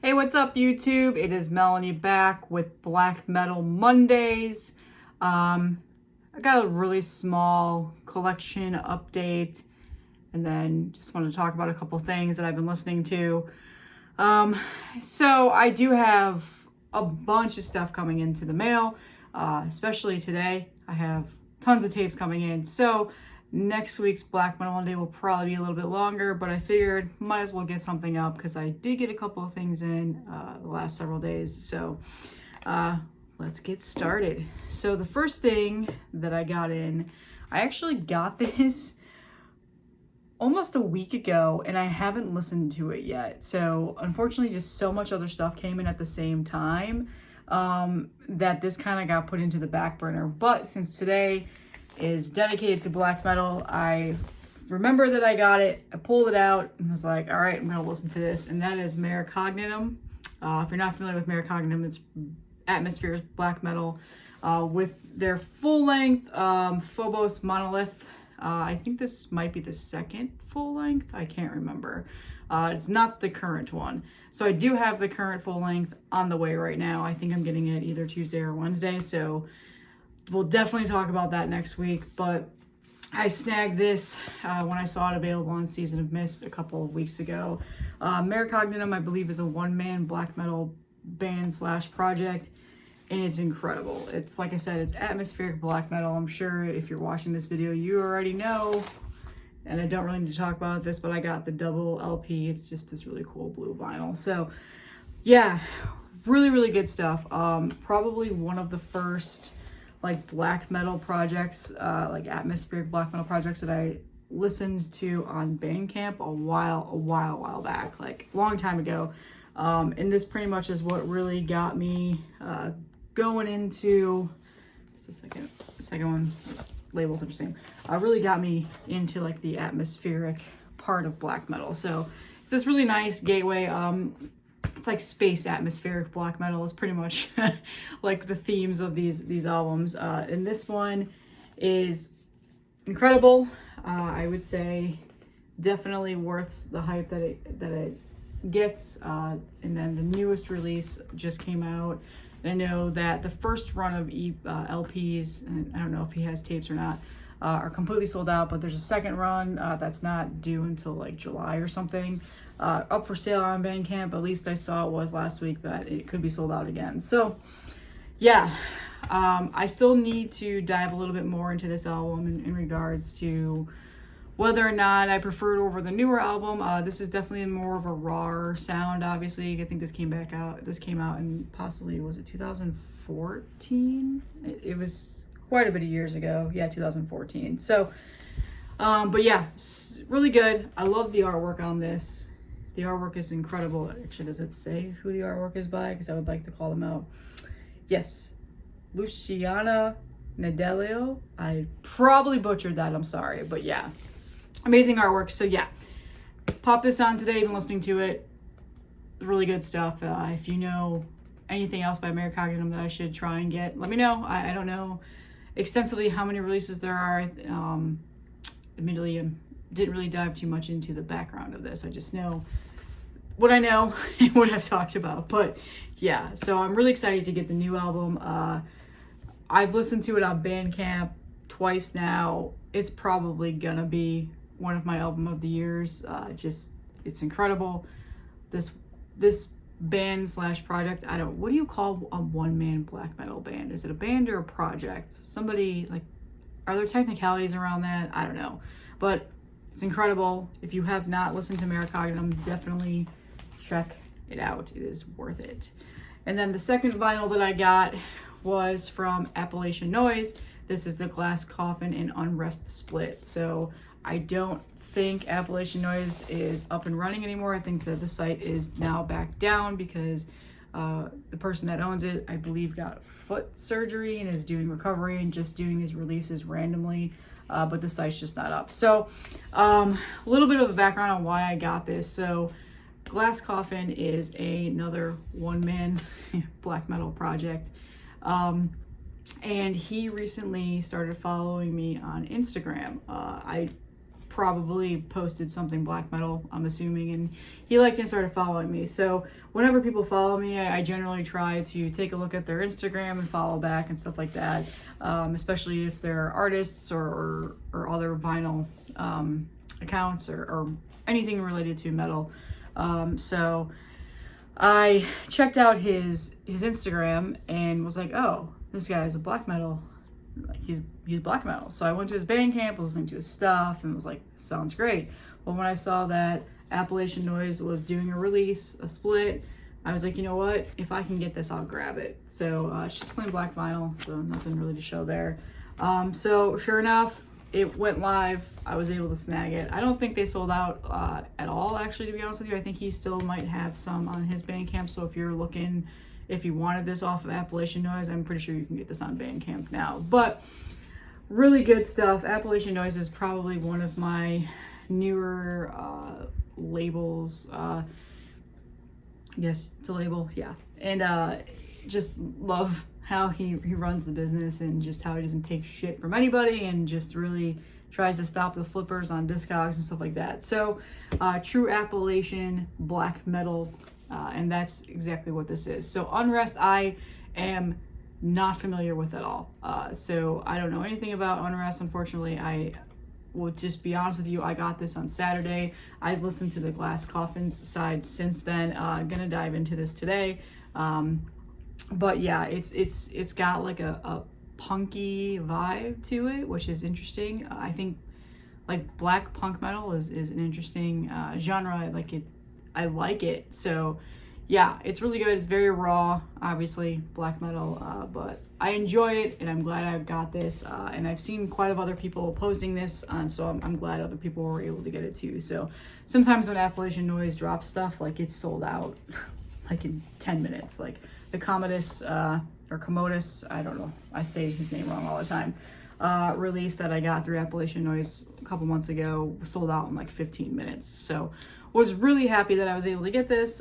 Hey, what's up, YouTube? It is Melanie back with Black Metal Mondays. I got a really small collection update, and then just want to talk about a couple things that I've been listening to. So I do have a bunch of stuff coming into the mail, especially today. I have tons of tapes coming in. So next week's Black Metal Monday will probably be a little bit longer, but I figured might as well get something up because I did get a couple of things in the last several days. So let's get started. So the first thing that I got in, I actually got this almost a week ago and I haven't listened to it yet. So unfortunately, just so much other stuff came in at the same time that this kind of got put into the back burner. But since today is dedicated to black metal, I remember that I got it, I pulled it out and was like, all right, I'm gonna listen to this. And that is Merocognitum. If you're not familiar with Merocognitum, it's atmospheric black metal with their full length Phobos Monolith. I think this might be the second full length, I can't remember. It's not the current one. So I do have the current full length on the way right now. I think I'm getting it either Tuesday or Wednesday, so we'll definitely talk about that next week. But I snagged this when I saw it available on Season of Mist a couple of weeks ago. Merocognitum, I believe, is a one-man black metal band / project, and it's incredible. It's, like I said, it's atmospheric black metal. I'm sure if you're watching this video, you already know, and I don't really need to talk about this, but I got the double LP. It's just this really cool blue vinyl. So yeah, really good stuff. Probably one of the first like black metal projects, like atmospheric black metal projects that I listened to on Bandcamp a while back, like a long time ago. And this pretty much is what really got me going into, it's the second one, labels are the same, really got me into like the atmospheric part of black metal. So it's this really nice gateway. It's like space atmospheric black metal is pretty much like the themes of these albums. And this one is incredible. I would say definitely worth the hype that it gets. And then the newest release just came out. And I know that the first run of LPs, and I don't know if he has tapes or not, are completely sold out, but there's a second run that's not due until like July or something. Up for sale on Bandcamp. At least I saw it was last week, but it could be sold out again. So yeah, I still need to dive a little bit more into this album in regards to whether or not I prefer it over the newer album. This is definitely more of a raw sound, obviously. I think this came out in possibly, was it 2014? It was quite a bit of years ago. Yeah, 2014. So, but yeah, really good. I love the artwork on this. The artwork is incredible. Actually, does it say who the artwork is by? Because I would like to call them out. Yes, Luciana Nedelio. I probably butchered that, I'm sorry. But yeah, amazing artwork. So yeah, pop this on today. Been listening to it. Really good stuff. If you know anything else by Merocognitum that I should try and get, let me know. I don't know extensively how many releases there are. Admittedly, I didn't really dive too much into the background of this. I just know what I know and what I've talked about. But yeah, so I'm really excited to get the new album. I've listened to it on Bandcamp twice now. It's probably gonna be one of my album of the years. It's incredible. This band / project, what do you call a one-man black metal band? Is it a band or a project? Somebody, like, are there technicalities around that? I don't know, but it's incredible. If you have not listened to Merocognitum, definitely check it out. It is worth it. And then the second vinyl that I got was from Appalachian Noise. This is the Glass Coffin and Unrest split. So I don't think Appalachian Noise is up and running anymore. I think that the site is now back down because the person that owns it, I believe, got foot surgery and is doing recovery and just doing these releases randomly. But the site's just not up. So a little bit of a background on why I got this. So Glass Coffin is another one-man black metal project. And he recently started following me on Instagram. I probably posted something black metal, I'm assuming, and he liked and started following me. So whenever people follow me, I generally try to take a look at their Instagram and follow back and stuff like that, especially if they're artists or other vinyl accounts or anything related to metal. So I checked out his Instagram and was like, oh, this guy is a black metal. Like he's black metal. So I went to his Bandcamp, was listening to his stuff, and was like, sounds great. Well, when I saw that Appalachian Noise was doing a release, a split, I was like, you know what? If I can get this, I'll grab it. So it's just plain black vinyl, so nothing really to show there. So sure enough, it went live. I was able to snag it. I don't think they sold out at all, actually, to be honest with you. I think he still might have some on his Bandcamp. So if you're looking, if you wanted this off of Appalachian Noise, I'm pretty sure you can get this on Bandcamp now. But really good stuff. Appalachian Noise is probably one of my newer labels. I guess it's a label, yeah. And just love how he runs the business and just how he doesn't take shit from anybody and just really tries to stop the flippers on Discogs and stuff like that. So true Appalachian black metal, and that's exactly what this is. So Unrest, I am not familiar with at all. So I don't know anything about Unrest, unfortunately. I will just be honest with you, I got this on Saturday. I've listened to the Glass Coffins side since then. Gonna dive into this today. But yeah, it's got like a punky vibe to it, which is interesting. I think like black punk metal is an interesting genre. I like it. So yeah, it's really good. It's very raw, obviously black metal, but I enjoy it, and I'm glad I got this. And I've seen quite a other people posting this, so I'm glad other people were able to get it too. So sometimes when Appalachian Noise drops stuff, like it's sold out like in 10 minutes. Like the Commodus or Commodus, I don't know, I say his name wrong all the time, release that I got through Appalachian Noise a couple months ago was sold out in like 15 minutes. So was really happy that I was able to get this.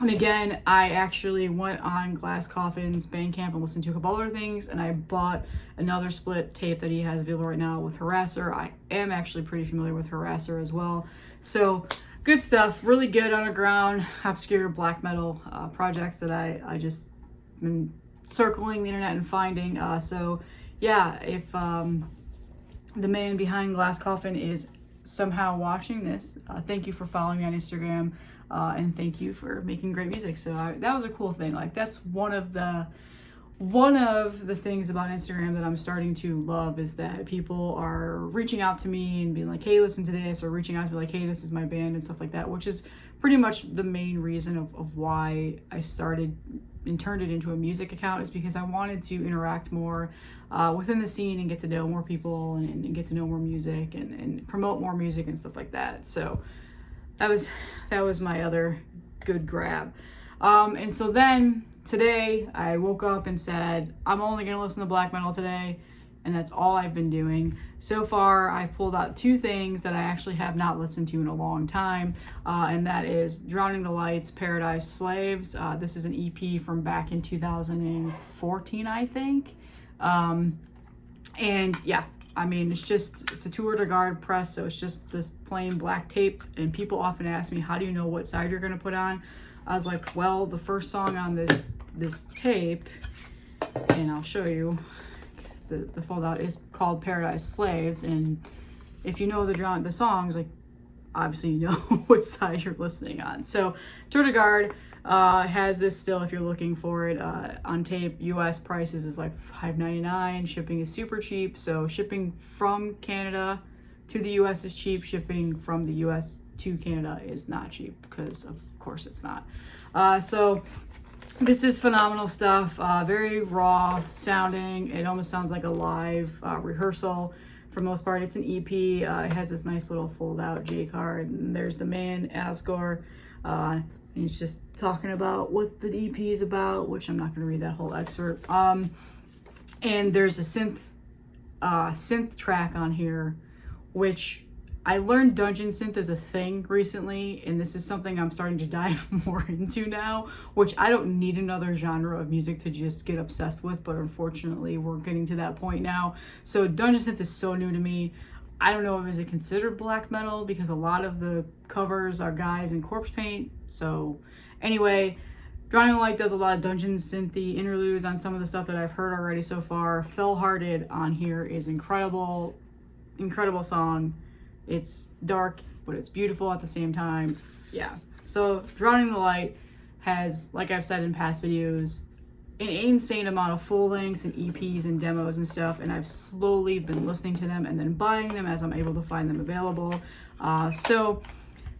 And again, I actually went on Glass Coffin's Bandcamp and listened to a couple other things, and I bought another split tape that he has available right now with Harasser. I am actually pretty familiar with Harasser as well. So good stuff, really good underground, obscure black metal projects that I just been circling the internet and finding. So yeah, if the man behind Glass Coffin is somehow watching this, thank you for following me on Instagram, and thank you for making great music. So that was a cool thing. Like that's one of the things about Instagram that I'm starting to love, is that people are reaching out to me and being like, hey, listen to this, or reaching out to be like, hey, this is my band and stuff like that, which is pretty much the main reason of why I started and turned it into a music account, is because I wanted to interact more within the scene and get to know more people and get to know more music and promote more music and stuff like that. So that was my other good grab. And so then today I woke up and said, I'm only going to listen to black metal today, and that's all I've been doing. So far, I've pulled out two things that I actually have not listened to in a long time, and that is Drowning the Lights, Paradise Slaves. This is an EP from back in 2014, I think. And yeah, I mean, it's a Tour de Garde press, so it's just this plain black tape, and people often ask me, how do you know what side you're going to put on? I was like, well, the first song on this tape, and I'll show you, the fold out, is called Paradise Slaves, and if you know the songs, like obviously you know what side you're listening on. So Tour de Garde has this still if you're looking for it on tape. US prices is like $5.99. Shipping is super cheap, so shipping from Canada to the US is cheap. Shipping from the US to Canada is not cheap, because of course it's not. So this is phenomenal stuff, very raw sounding. It almost sounds like a live rehearsal for the most part. It's an EP. It has this nice little fold out J card, and there's the man Asgore, and he's just talking about what the EP is about, which I'm not going to read that whole excerpt. And there's a synth track on here, which I learned dungeon synth is a thing recently, and this is something I'm starting to dive more into now, which I don't need another genre of music to just get obsessed with, but unfortunately we're getting to that point now. So dungeon synth is so new to me. I don't know if is it considered black metal because a lot of the covers are guys in corpse paint. So anyway, Drowning the Light does a lot of dungeon synthy interludes on some of the stuff that I've heard already so far. Fell-Hearted on here is incredible song. It's dark, but it's beautiful at the same time. Yeah. So Drowning the Light has, like I've said in past videos, an insane amount of full lengths and EPs and demos and stuff, and I've slowly been listening to them and then buying them as I'm able to find them available. So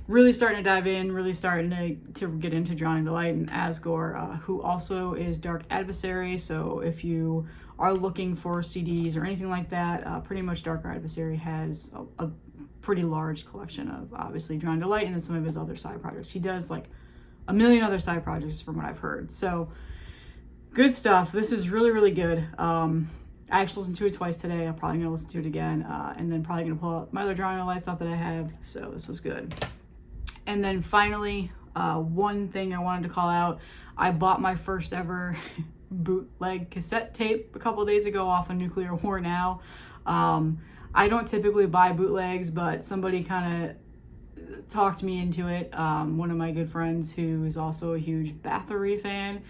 really starting to dive in, really starting to get into Drowning the Light and Asgore, who also is Dark Adversary. So if you are looking for CDs or anything like that, pretty much Dark Adversary has a pretty large collection of obviously Drowning the Light and then some of his other side projects. He does like a million other side projects from what I've heard. So good stuff. This is really, really good. I actually listened to it twice today. I'm probably going to listen to it again, and then probably going to pull out my other Drowning the Light stuff that I have. So this was good. And then finally, one thing I wanted to call out, I bought my first ever bootleg cassette tape a couple days ago off of Nuclear War Now. I don't typically buy bootlegs, but somebody kind of talked me into it. One of my good friends who is also a huge Bathory fan.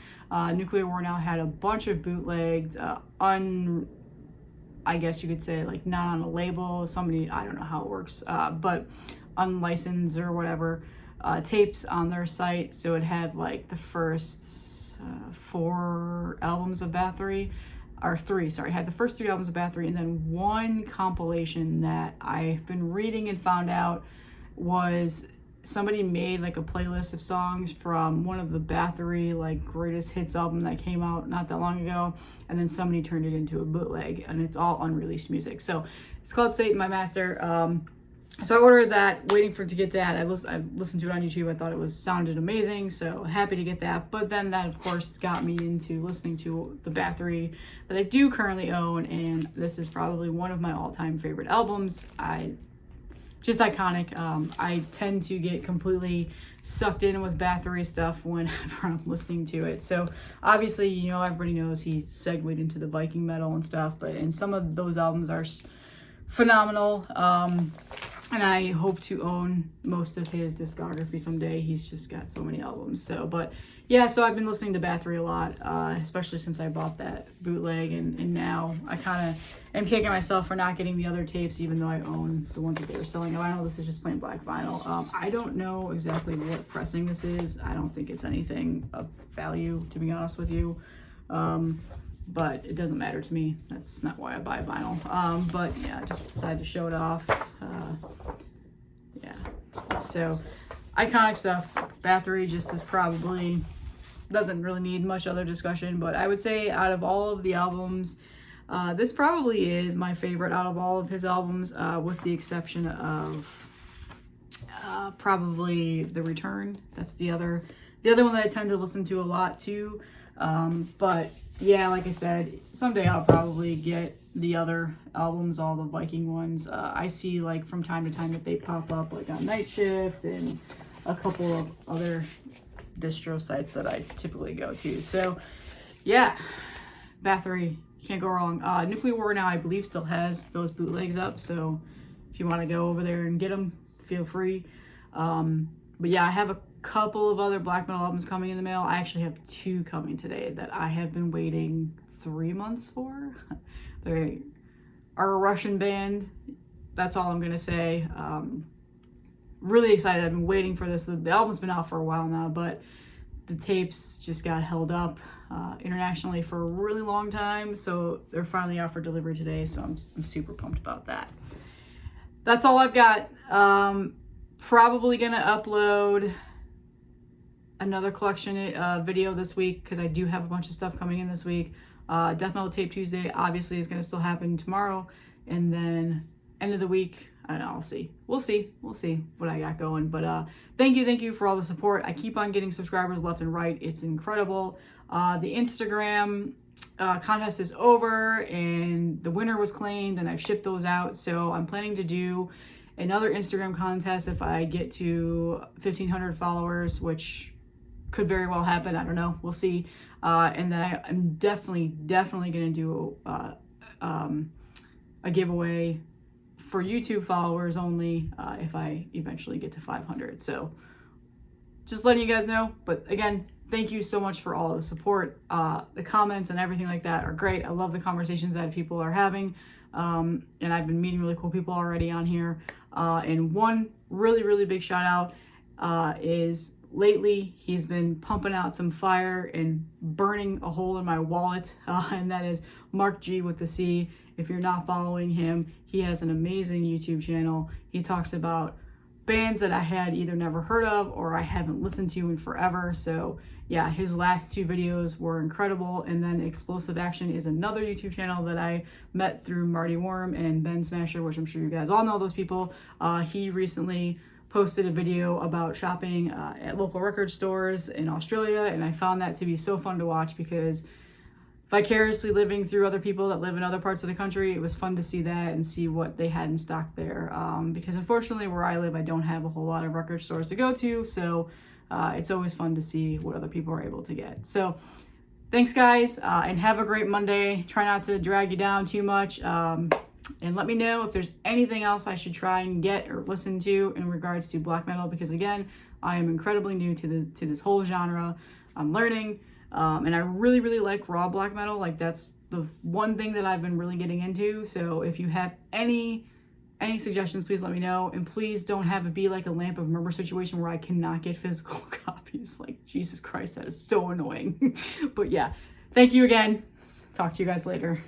Nuclear War Now had a bunch of bootlegged, I guess you could say, like not on a label, somebody, I don't know how it works, but unlicensed or whatever, tapes on their site. So it had like the first 4 albums of Bathory, or 3, sorry, had the first 3 albums of Bathory, and then one compilation that I've been reading and found out was somebody made like a playlist of songs from one of the Bathory like greatest hits album that came out not that long ago, and then somebody turned it into a bootleg, and it's all unreleased music. So it's called Satan My Master. So I ordered that, waiting for it to get that. I listened to it on YouTube. I thought it sounded amazing, so happy to get that. But then that, of course, got me into listening to the Bathory that I do currently own, and this is probably one of my all-time favorite albums. Just iconic. I tend to get completely sucked in with Bathory stuff whenever I'm listening to it. So obviously, you know, everybody knows he segued into the Viking metal and stuff, and some of those albums are phenomenal. And I hope to own most of his discography someday. He's just got so many albums. So, but yeah, so I've been listening to Bathory a lot, especially since I bought that bootleg, and now I kind of am kicking myself for not getting the other tapes, even though I own the ones that they were selling. Oh, I know this is just plain black vinyl. I don't know exactly what pressing this is. I don't think it's anything of value, to be honest with you. But it doesn't matter to me. That's not why I buy vinyl. But yeah, I just decided to show it off. Yeah, so iconic stuff. Bathory just is probably, doesn't really need much other discussion, but I would say out of all of the albums, this probably is my favorite out of all of his albums, with the exception of probably The Return. That's the other one that I tend to listen to a lot too. But yeah, like I said, someday I'll probably get the other albums, all the Viking ones. I see like from time to time that they pop up like on Night Shift and a couple of other distro sites that I typically go to. So yeah, Bathory, can't go wrong. Nuclear War Now, I believe, still has those bootlegs up. So if you want to go over there and get them, feel free. But yeah, I have a couple of other black metal albums coming in the mail. I actually have 2 coming today that I have been waiting 3 months for. They are a Russian band. That's all I'm gonna say. Really excited. I've been waiting for this. The album's been out for a while now, but the tapes just got held up internationally for a really long time. So they're finally out for delivery today. So I'm super pumped about that. That's all I've got. Probably gonna upload another collection video this week because I do have a bunch of stuff coming in this week. Death Metal Tape Tuesday obviously is going to still happen tomorrow, and then end of the week, I don't know, I'll see. We'll see what I got going. But thank you for all the support. I keep on getting subscribers left and right. It's incredible. The Instagram contest is over and the winner was claimed, and I've shipped those out. So I'm planning to do another Instagram contest if I get to 1,500 followers, which could very well happen. I don't know. We'll see. And then I'm definitely going to do a giveaway for YouTube followers only if I eventually get to 500. So just letting you guys know. But again, thank you so much for all the support. The comments and everything like that are great. I love the conversations that people are having. And I've been meeting really cool people already on here. And one really big shout out is lately he's been pumping out some fire and burning a hole in my wallet. And that is Marc G with the C. If you're not following him, he has an amazing YouTube channel. He talks about bands that I had either never heard of or I haven't listened to in forever. So yeah, his last 2 videos were incredible. And then Explosive Action is another YouTube channel that I met through Marty Worm and Ben Smasher, which I'm sure you guys all know those people. He recently posted a video about shopping at local record stores in Australia, and I found that to be so fun to watch because vicariously living through other people that live in other parts of the country, it was fun to see that and see what they had in stock there. Because unfortunately where I live, I don't have a whole lot of record stores to go to, so it's always fun to see what other people are able to get. So thanks guys, and have a great Monday. Try not to drag you down too much. And let me know if there's anything else I should try and get or listen to in regards to black metal, because again, I am incredibly new to this whole genre. I'm learning. And I really like raw black metal. Like that's the one thing that I've been really getting into. So if you have any suggestions, please let me know. And please don't have it be like a Lamp of Murmur situation where I cannot get physical copies. Like, Jesus Christ, that is so annoying. But yeah, thank you again. Talk to you guys later.